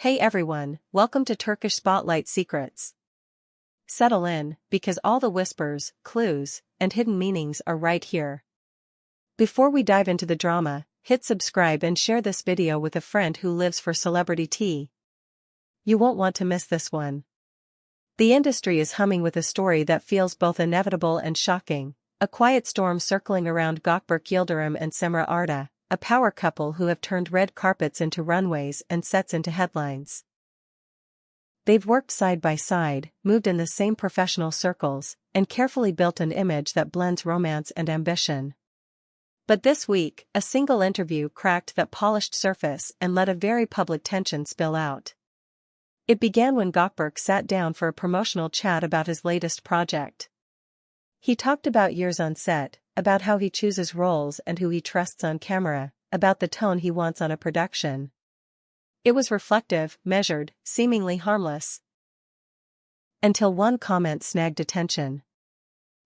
Hey everyone, welcome to Turkish Spotlight Secrets. Settle in, because all the whispers, clues, and hidden meanings are right here. Before we dive into the drama, hit subscribe and share this video with a friend who lives for celebrity tea. You won't want to miss this one. The industry is humming with a story that feels both inevitable and shocking, a quiet storm circling around Gökberk Yildirim and Cemre Arda, a power couple who have turned red carpets into runways and sets into headlines. They've worked side by side, moved in the same professional circles, and carefully built an image that blends romance and ambition. But this week, a single interview cracked that polished surface and let a very public tension spill out. It began when Gökberk sat down for a promotional chat about his latest project. He talked about years on set, about how he chooses roles and who he trusts on camera, about the tone he wants on a production. It was reflective, measured, seemingly harmless. Until one comment snagged attention.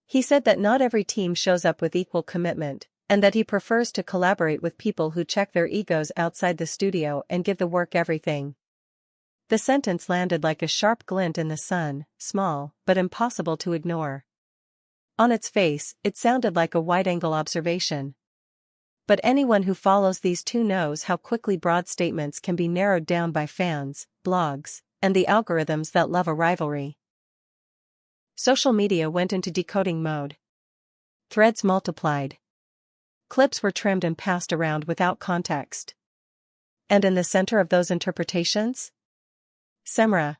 He said that not every team shows up with equal commitment, and that he prefers to collaborate with people who check their egos outside the studio and give the work everything. The sentence landed like a sharp glint in the sun, small, but impossible to ignore. On its face, it sounded like a wide-angle observation. But anyone who follows these two knows how quickly broad statements can be narrowed down by fans, blogs, and the algorithms that love a rivalry. Social media went into decoding mode. Threads multiplied. Clips were trimmed and passed around without context. And in the center of those interpretations? Seamra.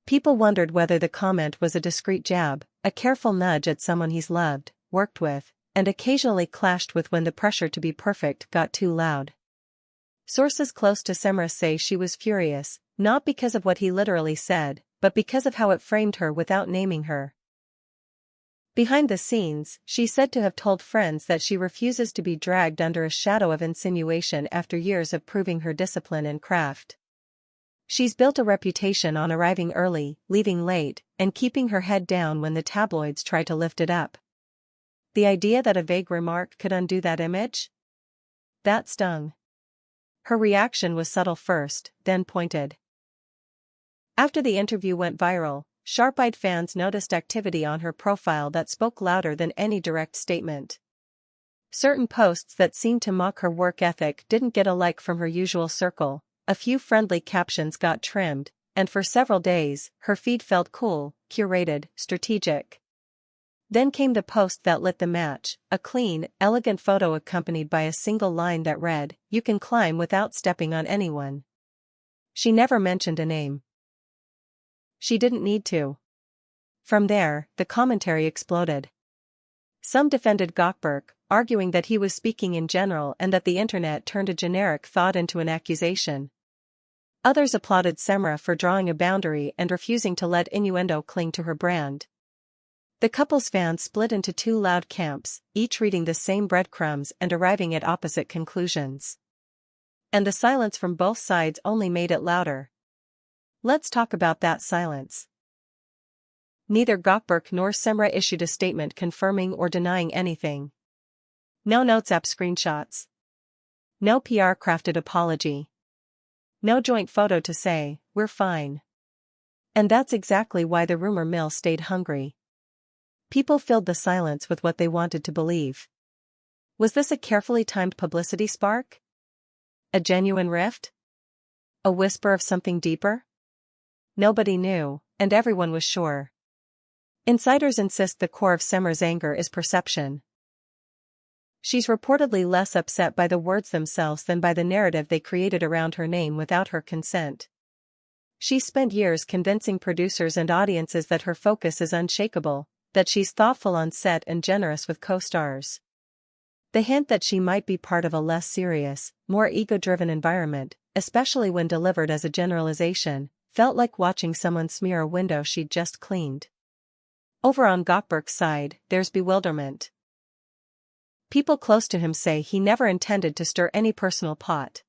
People wondered whether the comment was a discreet jab, a careful nudge at someone he's loved, worked with, and occasionally clashed with when the pressure to be perfect got too loud. Sources close to Cemre say she was furious, not because of what he literally said, but because of how it framed her without naming her. Behind the scenes, she's said to have told friends that she refuses to be dragged under a shadow of insinuation after years of proving her discipline and craft. She's built a reputation on arriving early, leaving late, and keeping her head down when the tabloids try to lift it up. The idea that a vague remark could undo that image? That stung. Her reaction was subtle first, then pointed. After the interview went viral, sharp-eyed fans noticed activity on her profile that spoke louder than any direct statement. Certain posts that seemed to mock her work ethic didn't get a like from her usual circle. A few friendly captions got trimmed, and for several days, her feed felt cool, curated, strategic. Then came the post that lit the match, a clean, elegant photo accompanied by a single line that read, "You can climb without stepping on anyone." She never mentioned a name. She didn't need to. From there, the commentary exploded. Some defended Gökberk, arguing that he was speaking in general and that the internet turned a generic thought into an accusation. Others applauded Cemre for drawing a boundary and refusing to let innuendo cling to her brand. The couple's fans split into two loud camps, each reading the same breadcrumbs and arriving at opposite conclusions. And the silence from both sides only made it louder. Let's talk about that silence. Neither Gökberk nor Cemre issued a statement confirming or denying anything. No notes app screenshots. No PR-crafted apology. No joint photo to say, "We're fine." And that's exactly why the rumor mill stayed hungry. People filled the silence with what they wanted to believe. Was this a carefully timed publicity spark? A genuine rift? A whisper of something deeper? Nobody knew, and everyone was sure. Insiders insist the core of Cemre's anger is perception. She's reportedly less upset by the words themselves than by the narrative they created around her name without her consent. She's spent years convincing producers and audiences that her focus is unshakable, that she's thoughtful on set and generous with co-stars. The hint that she might be part of a less serious, more ego-driven environment, especially when delivered as a generalization, felt like watching someone smear a window she'd just cleaned. Over on Gökberk's side, there's bewilderment. People close to him say he never intended to stir any personal pot.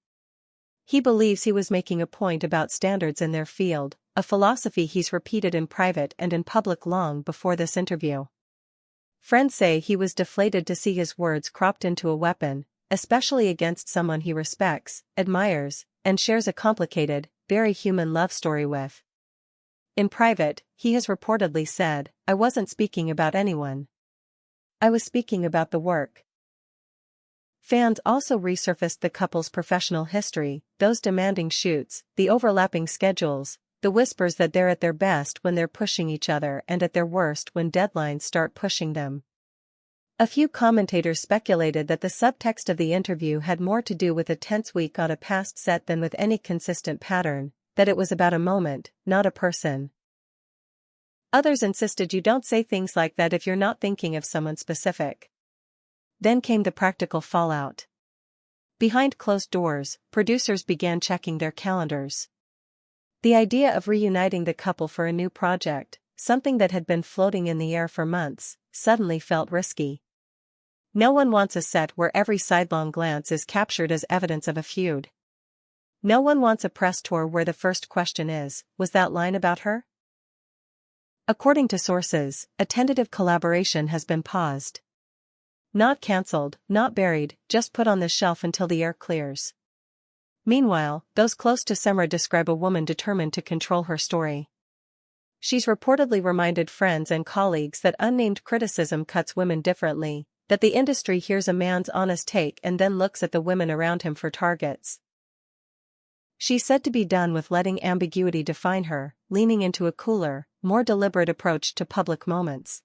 He believes he was making a point about standards in their field, a philosophy he's repeated in private and in public long before this interview. Friends say he was deflated to see his words cropped into a weapon, especially against someone he respects, admires, and shares a complicated, very human love story with. In private, he has reportedly said, "I wasn't speaking about anyone. I was speaking about the work." Fans also resurfaced the couple's professional history, those demanding shoots, the overlapping schedules, the whispers that they're at their best when they're pushing each other and at their worst when deadlines start pushing them. A few commentators speculated that the subtext of the interview had more to do with a tense week on a past set than with any consistent pattern, that it was about a moment, not a person. Others insisted you don't say things like that if you're not thinking of someone specific. Then came the practical fallout. Behind closed doors, producers began checking their calendars. The idea of reuniting the couple for a new project, something that had been floating in the air for months, suddenly felt risky. No one wants a set where every sidelong glance is captured as evidence of a feud. No one wants a press tour where the first question is, "Was that line about her?" According to sources, a tentative collaboration has been paused. Not cancelled, not buried, just put on the shelf until the air clears. Meanwhile, those close to Cemre describe a woman determined to control her story. She's reportedly reminded friends and colleagues that unnamed criticism cuts women differently, that the industry hears a man's honest take and then looks at the women around him for targets. She's said to be done with letting ambiguity define her, leaning into a cooler, more deliberate approach to public moments.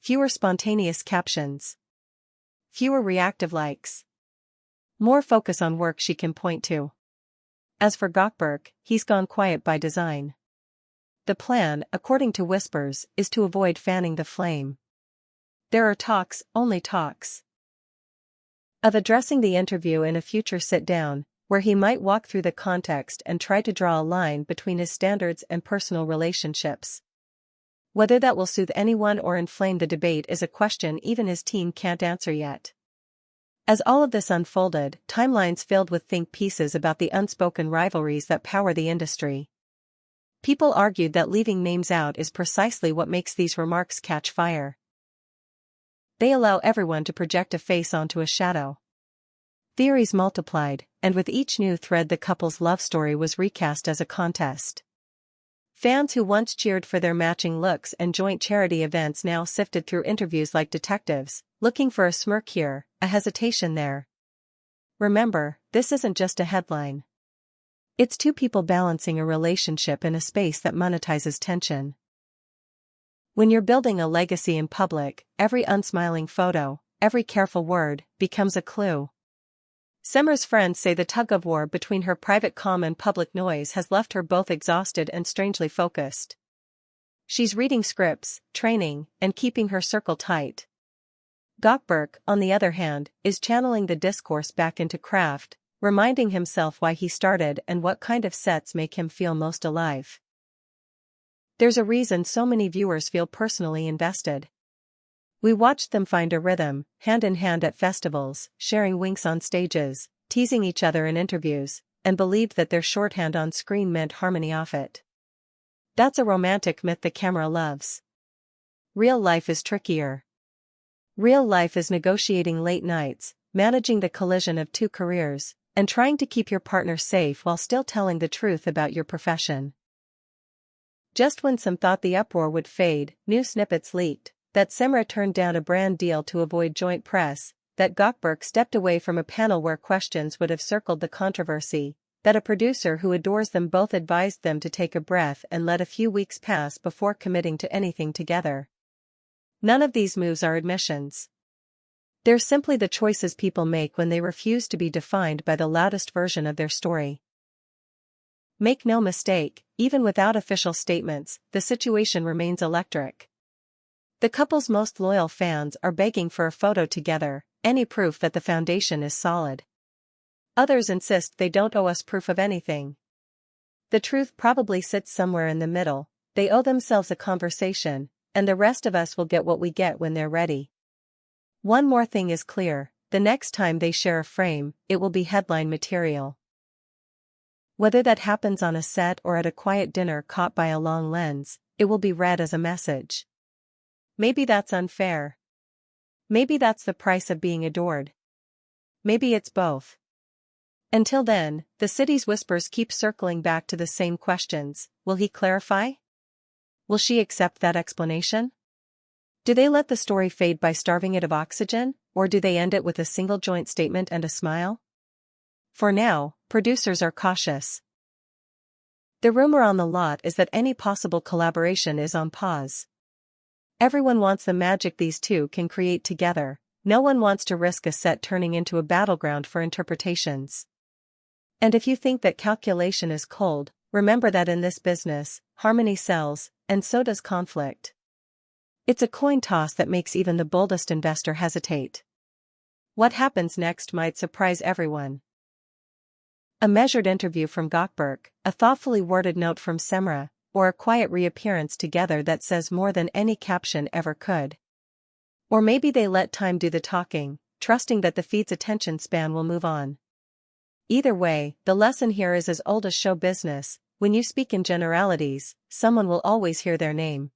Fewer spontaneous captions. Fewer reactive likes. More focus on work she can point to. As for Gökberk, he's gone quiet by design. The plan, according to whispers, is to avoid fanning the flame. There are talks, only talks, of addressing the interview in a future sit-down, where he might walk through the context and try to draw a line between his standards and personal relationships. Whether that will soothe anyone or inflame the debate is a question even his team can't answer yet. As all of this unfolded, timelines filled with think pieces about the unspoken rivalries that power the industry. People argued that leaving names out is precisely what makes these remarks catch fire. They allow everyone to project a face onto a shadow. Theories multiplied, and with each new thread the couple's love story was recast as a contest. Fans who once cheered for their matching looks and joint charity events now sifted through interviews like detectives, looking for a smirk here, a hesitation there. Remember, this isn't just a headline. It's two people balancing a relationship in a space that monetizes tension. When you're building a legacy in public, every unsmiling photo, every careful word, becomes a clue. Cemre's friends say the tug-of-war between her private calm and public noise has left her both exhausted and strangely focused. She's reading scripts, training, and keeping her circle tight. Gökberk, on the other hand, is channeling the discourse back into craft, reminding himself why he started and what kind of sets make him feel most alive. There's a reason so many viewers feel personally invested. We watched them find a rhythm, hand in hand at festivals, sharing winks on stages, teasing each other in interviews, and believed that their shorthand on screen meant harmony off it. That's a romantic myth the camera loves. Real life is trickier. Real life is negotiating late nights, managing the collision of two careers, and trying to keep your partner safe while still telling the truth about your profession. Just when some thought the uproar would fade, new snippets leaked, that Cemre turned down a brand deal to avoid joint press, that Gökberk stepped away from a panel where questions would have circled the controversy, that a producer who adores them both advised them to take a breath and let a few weeks pass before committing to anything together. None of these moves are admissions. They're simply the choices people make when they refuse to be defined by the loudest version of their story. Make no mistake, even without official statements, the situation remains electric. The couple's most loyal fans are begging for a photo together, any proof that the foundation is solid. Others insist they don't owe us proof of anything. The truth probably sits somewhere in the middle. They owe themselves a conversation, and the rest of us will get what we get when they're ready. One more thing is clear, the next time they share a frame, it will be headline material. Whether that happens on a set or at a quiet dinner caught by a long lens, it will be read as a message. Maybe that's unfair. Maybe that's the price of being adored. Maybe it's both. Until then, the city's whispers keep circling back to the same questions. Will he clarify? Will she accept that explanation? Do they let the story fade by starving it of oxygen, or do they end it with a single joint statement and a smile? For now, producers are cautious. The rumor on the lot is that any possible collaboration is on pause. Everyone wants the magic these two can create together. No one wants to risk a set turning into a battleground for interpretations. And if you think that calculation is cold, remember that in this business, harmony sells, and so does conflict. It's a coin toss that makes even the boldest investor hesitate. What happens next might surprise everyone. A measured interview from Gökberk, a thoughtfully worded note from Cemre, or a quiet reappearance together that says more than any caption ever could. Or maybe they let time do the talking, trusting that the feed's attention span will move on. Either way, the lesson here is as old as show business: when you speak in generalities, someone will always hear their name.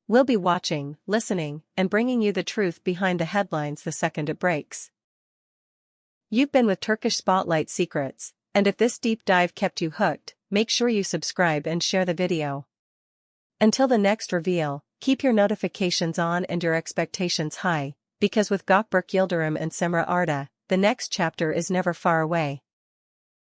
We'll be watching, listening, and bringing you the truth behind the headlines the second it breaks. You've been with Turkish Spotlight Secrets, and if this deep dive kept you hooked, make sure you subscribe and share the video. Until the next reveal, keep your notifications on and your expectations high, because with Gökberk Yildirim and Seamra Arda, the next chapter is never far away.